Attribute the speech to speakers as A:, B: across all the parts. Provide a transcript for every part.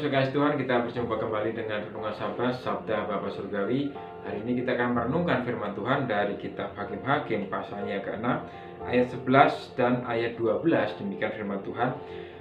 A: sekasih Tuhan, kita berjumpa kembali dengan Renungan Sabda Bapa Surgawi. Hari ini kita akan merenungkan firman Tuhan dari kitab Hakim-Hakim pasalnya ke-6 ayat 11 dan ayat 12. Demikian firman Tuhan.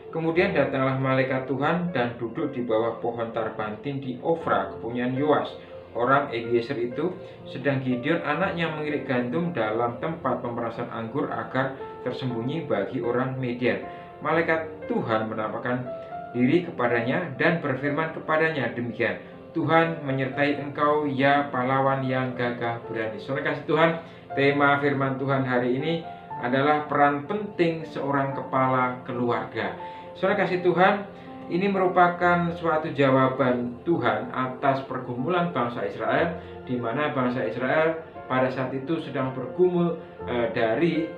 A: Kemudian datanglah malaikat Tuhan dan duduk di bawah pohon tarbantin di Ofra, kepunyaan Yoas, orang Abiezer itu, sedang Gideon anaknya mengirik gandum dalam tempat pemerasan anggur agar tersembunyi bagi orang Midian. Malaikat Tuhan menampakkan diri kepadanya dan berfirman kepadanya demikian, Tuhan menyertai engkau ya pahlawan yang gagah berani. Saudara kasih Tuhan, tema firman Tuhan hari ini adalah peran penting seorang kepala keluarga. Saudara kasih Tuhan, ini merupakan suatu jawaban Tuhan atas pergumulan bangsa Israel, di mana bangsa Israel pada saat itu sedang bergumul dari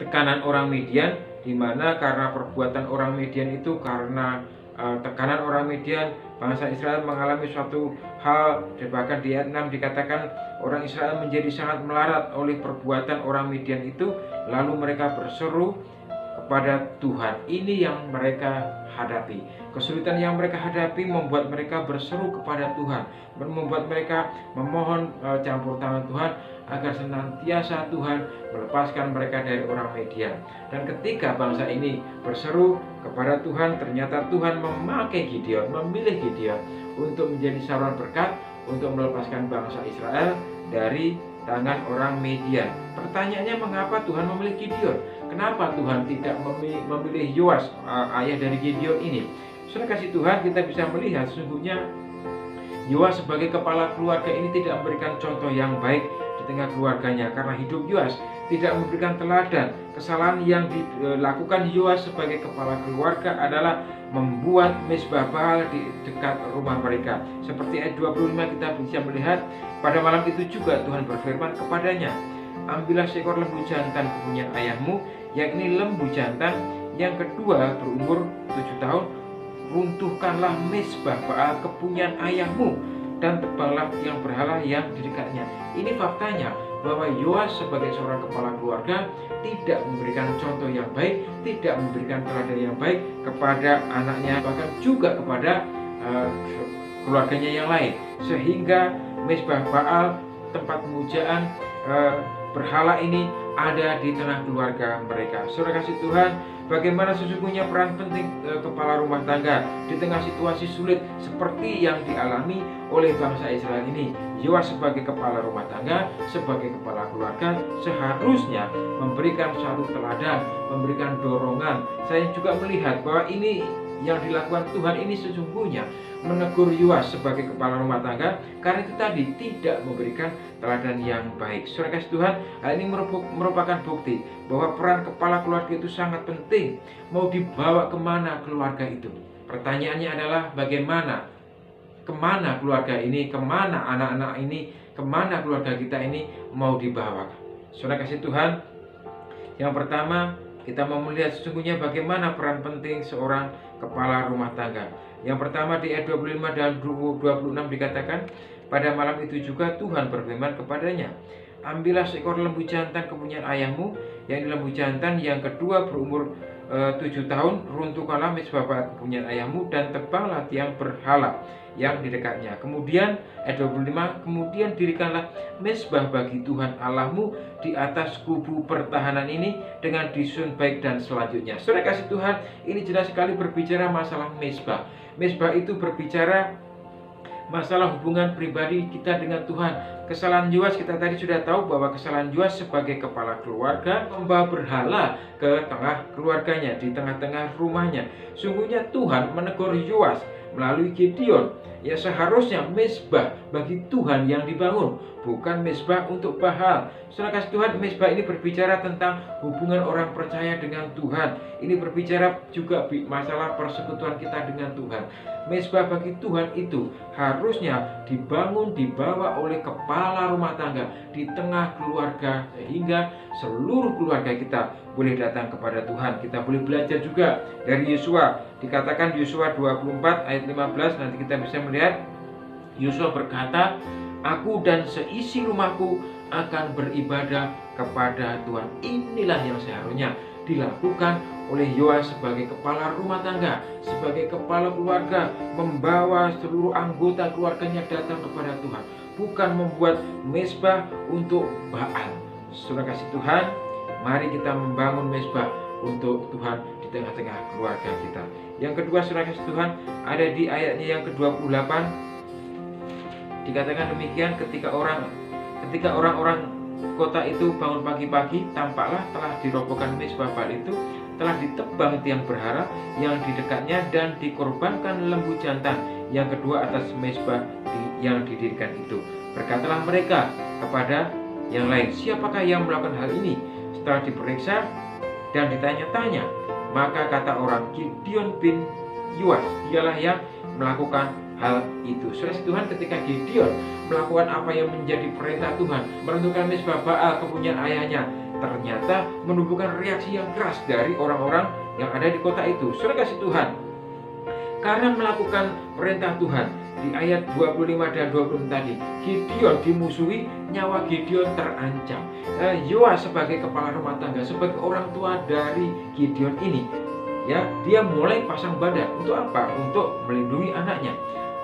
A: tekanan orang Midian, di mana karena perbuatan orang Midian itu, karena tekanan orang Midian, bangsa Israel mengalami suatu hal. Bahkan di ayat 6 dikatakan orang Israel menjadi sangat melarat oleh perbuatan orang Midian itu, lalu mereka berseru kepada Tuhan. Ini yang mereka hadapi. Kesulitan yang mereka hadapi membuat mereka berseru kepada Tuhan, membuat mereka memohon campur tangan Tuhan agar senantiasa Tuhan melepaskan mereka dari orang Midian. Dan ketika bangsa ini berseru kepada Tuhan, ternyata Tuhan memakai Gideon, memilih Gideon untuk menjadi saluran berkat untuk melepaskan bangsa Israel dari tangan orang Midian. Pertanyaannya, mengapa Tuhan memilih Gideon? Kenapa Tuhan tidak memilih Yoas, ayah dari Gideon ini? Saudara kasih Tuhan, kita bisa melihat sesungguhnya Yoas sebagai kepala keluarga ini tidak memberikan contoh yang baik di tengah keluarganya, karena hidup Yoas tidak memberikan teladan. Kesalahan yang dilakukan Yoas sebagai kepala keluarga adalah membuat mezbah Baal di dekat rumah mereka. Seperti ayat 25 kita bisa melihat, pada malam itu juga Tuhan berfirman kepadanya, ambillah seekor lembu jantan kepunyaan ayahmu, yakni lembu jantan yang kedua berumur 7 tahun, runtuhkanlah mezbah Baal kepunyaan ayahmu dan tebanglah yang berhala yang di dekatnya. Ini faktanya bahwa Yoas sebagai seorang kepala keluarga tidak memberikan contoh yang baik, tidak memberikan teladan yang baik kepada anaknya, bahkan juga kepada keluarganya yang lain, sehingga mezbah Baal, tempat pemujaan berhala ini ada di tengah keluarga mereka. Saudara kasih Tuhan, bagaimana sesungguhnya peran penting kepala rumah tangga di tengah situasi sulit seperti yang dialami oleh bangsa Israel ini. Yoas sebagai kepala rumah tangga, sebagai kepala keluarga, seharusnya memberikan suatu teladan, memberikan dorongan. Saya juga melihat bahwa ini yang dilakukan Tuhan ini sesungguhnya menegur Yoas sebagai kepala rumah tangga, karena itu tadi tidak memberikan teladan yang baik. Saudara kasih Tuhan, hal ini merupakan bukti bahwa peran kepala keluarga itu sangat penting. Mau dibawa kemana keluarga itu? Pertanyaannya adalah bagaimana, kemana keluarga ini, kemana anak-anak ini, kemana keluarga kita ini mau dibawa. Saudara kasih Tuhan, yang pertama kita mau melihat sesungguhnya bagaimana peran penting seorang kepala rumah tangga. Yang pertama di ayat 25 dan 26 dikatakan, pada malam itu juga Tuhan berfirman kepadanya, ambillah seekor lembu jantan kepunyaan ayahmu, yang lembu jantan yang kedua berumur 7 tahun, runtuhkanlah mezbah Baal kepunyaan ayahmu dan tebanglah tiang berhala yang di dekatnya. Kemudian ayat 25, kemudian dirikanlah mezbah bagi Tuhan Allahmu di atas kubu pertahanan ini dengan disusun baik dan selanjutnya. Saudara kasih Tuhan, ini jelas sekali berbicara masalah mezbah. Mezbah itu berbicara masalah hubungan pribadi kita dengan Tuhan. Kesalahan Yoas kita tadi sudah tahu bahwa kesalahan Yoas sebagai kepala keluarga membawa berhala ke tengah keluarganya, di tengah-tengah rumahnya. Sungguhnya Tuhan menegur Yoas melalui Gideon. Ya, seharusnya mezbah bagi Tuhan yang dibangun, bukan mezbah untuk Baal. Saudara kasih Tuhan, mezbah ini berbicara tentang hubungan orang percaya dengan Tuhan. Ini berbicara juga masalah persekutuan kita dengan Tuhan. Mezbah bagi Tuhan itu harusnya dibangun, dibawa oleh kepala rumah tangga di tengah keluarga, sehingga seluruh keluarga kita boleh datang kepada Tuhan. Kita boleh belajar juga dari Yosua. Dikatakan Yosua 24 ayat 15, nanti kita bisa melihat Yosua berkata, aku dan seisi rumahku akan beribadah kepada Tuhan. Inilah yang seharusnya dilakukan oleh Yoas sebagai kepala rumah tangga, sebagai kepala keluarga, membawa seluruh anggota keluarganya datang kepada Tuhan, bukan membuat mezbah untuk Baal. Saudara kasih Tuhan, mari kita membangun mezbah untuk Tuhan di tengah-tengah keluarga kita. Yang kedua, saudara kasih Tuhan, ada di ayatnya yang ke-28, dikatakan demikian, ketika orang-orang kota itu bangun pagi-pagi, tampaklah telah dirobohkan mezbah Baal itu, telah ditebang tiang berhala yang di dekatnya, dan dikorbankan lembu jantan yang kedua atas mezbah yang didirikan itu. Berkatalah mereka kepada yang lain, siapakah yang melakukan hal ini? Setelah diperiksa dan ditanya-tanya, maka kata orang, Gideon bin Yoas, dialah yang melakukan hal itu. Saudara Tuhan, ketika Gideon melakukan apa yang menjadi perintah Tuhan, meruntuhkan mezbah Baal kepunyaan ayahnya, ternyata menumbuhkan reaksi yang keras dari orang-orang yang ada di kota itu. Saudara kasih Tuhan, karena melakukan perintah Tuhan, di ayat 25 dan 26 tadi, Gideon dimusuhi, nyawa Gideon terancam. Yoas sebagai kepala rumah tangga, sebagai orang tua dari Gideon ini, ya, dia mulai pasang badan. Untuk apa? Untuk melindungi anaknya.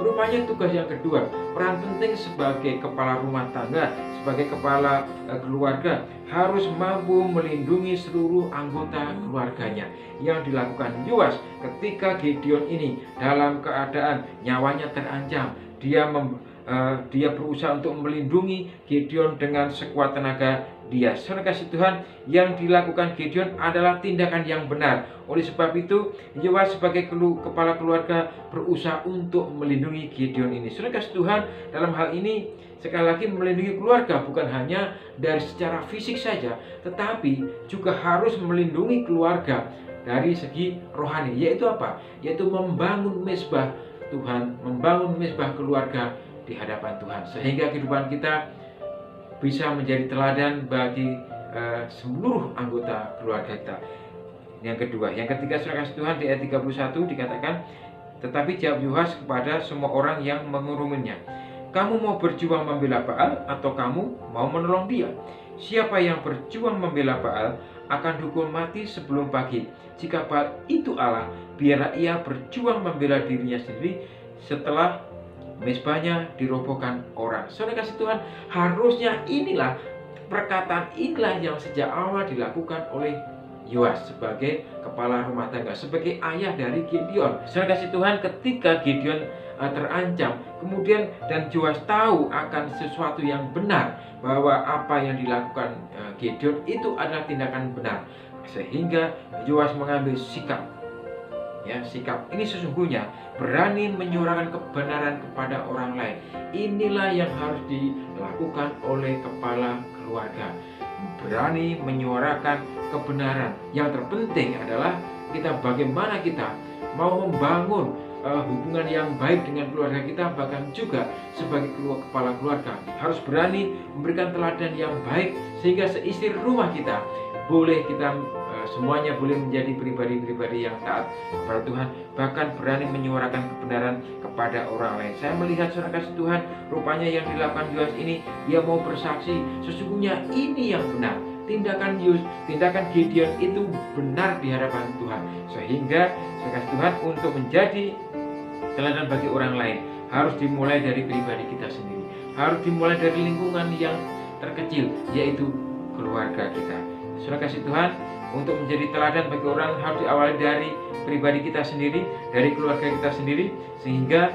A: Rupanya tugas yang kedua, peran penting sebagai kepala rumah tangga, sebagai kepala keluarga, harus mampu melindungi seluruh anggota keluarganya. Yang dilakukan Yoas ketika Gideon ini dalam keadaan nyawanya terancam, dia berusaha untuk melindungi Gideon dengan sekuat tenaga dia. Saudara kasih Tuhan, yang dilakukan Gideon adalah tindakan yang benar. Oleh sebab itu, Yoas sebagai kepala keluarga berusaha untuk melindungi Gideon ini. Saudara kasih Tuhan, dalam hal ini sekali lagi melindungi keluarga bukan hanya dari secara fisik saja, tetapi juga harus melindungi keluarga dari segi rohani. Yaitu apa? Yaitu membangun mezbah Tuhan, membangun mezbah keluarga di hadapan Tuhan, sehingga kehidupan kita bisa menjadi teladan bagi seluruh anggota keluarga kita. Yang kedua, yang ketiga, saudara kasih Tuhan, di ayat 31 dikatakan, tetapi jawab Yoas kepada semua orang yang menguruminya, kamu mau berjuang membela Baal atau kamu mau menolong dia? Siapa yang berjuang membela Baal akan dihukum mati sebelum pagi. Jika Baal itu Allah, biarlah ia berjuang membela dirinya sendiri setelah mezbahnya dirobohkan orang. Saudara kasih Tuhan, harusnya inilah perkataan inilah yang sejak awal dilakukan oleh Yoas sebagai kepala rumah tangga, sebagai ayah dari Gideon. Saudara kasih Tuhan, ketika Gideon terancam, kemudian dan Yoas tahu akan sesuatu yang benar, bahwa apa yang dilakukan Gideon itu adalah tindakan benar, sehingga Yoas mengambil sikap. Ya, sikap ini sesungguhnya berani menyuarakan kebenaran kepada orang lain. Inilah yang harus dilakukan oleh kepala keluarga. Berani menyuarakan kebenaran. Yang terpenting adalah bagaimana kita mau membangun hubungan yang baik dengan keluarga kita, bahkan juga sebagai kepala keluarga harus berani memberikan teladan yang baik, sehingga seisi rumah kita semuanya boleh menjadi pribadi-pribadi yang taat kepada Tuhan, bahkan berani menyuarakan kebenaran kepada orang lain. Saya melihat, saudara kasih Tuhan, rupanya yang dilakukan Yoas ini, dia mau bersaksi sesungguhnya ini yang benar. Tindakan Gideon itu benar di hadapan Tuhan, sehingga saudara kasih Tuhan, untuk menjadi teladan bagi orang lain harus dimulai dari pribadi kita sendiri, harus dimulai dari lingkungan yang terkecil, yaitu keluarga kita. Saudara kasih Tuhan, untuk menjadi teladan bagi orang harus diawali dari pribadi kita sendiri, dari keluarga kita sendiri, sehingga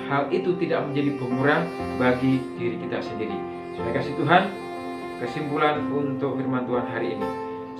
A: hal itu tidak menjadi bumerang bagi diri kita sendiri. Saudara kasih Tuhan, kesimpulan untuk firman Tuhan hari ini,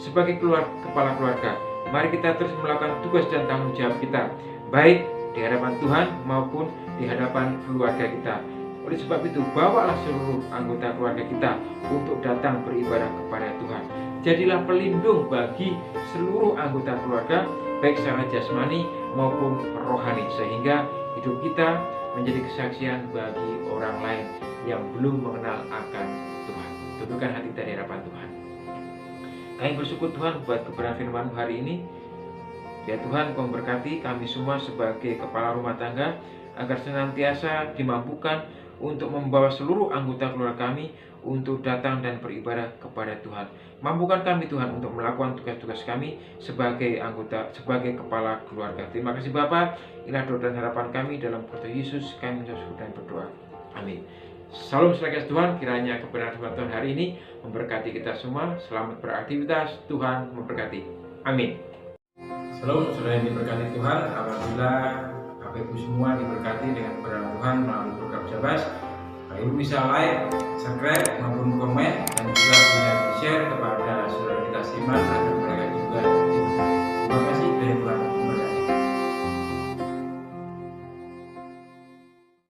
A: sebagai kepala keluarga, mari kita terus melakukan tugas dan tanggung jawab kita, baik di hadapan Tuhan maupun di hadapan keluarga kita. Oleh sebab itu, bawalah seluruh anggota keluarga kita untuk datang beribadah kepada Tuhan. Jadilah pelindung bagi seluruh anggota keluarga, baik secara jasmani maupun rohani, sehingga hidup kita menjadi kesaksian bagi orang lain yang belum mengenal akan Tuhan. Tundukkan hati kita di hadapan Tuhan. Kami bersyukur Tuhan buat kebenaran firman hari ini. Ya Tuhan, Kau memberkati kami semua sebagai kepala rumah tangga, agar senantiasa dimampukan untuk membawa seluruh anggota keluarga kami untuk datang dan beribadah kepada Tuhan. Mampukan kami Tuhan untuk melakukan tugas-tugas kami sebagai anggota, sebagai kepala keluarga. Terima kasih Bapa. Inilah doa dan harapan kami dalam Kristus Yesus kami mengucap dan berdoa. Amin. Salam selagi Tuhan, kiranya kebenaran firman Tuhan hari ini memberkati kita semua. Selamat beraktivitas, Tuhan memberkati. Amin. Salam saudara yang diberkati Tuhan. Alhamdulillah Bapak Ibu semua diberkati dengan kebenaran Tuhan melalui program Jabas. Bapak Ibu bisa like, subscribe maupun komen, dan juga bisa di share kepada saudara kita seiman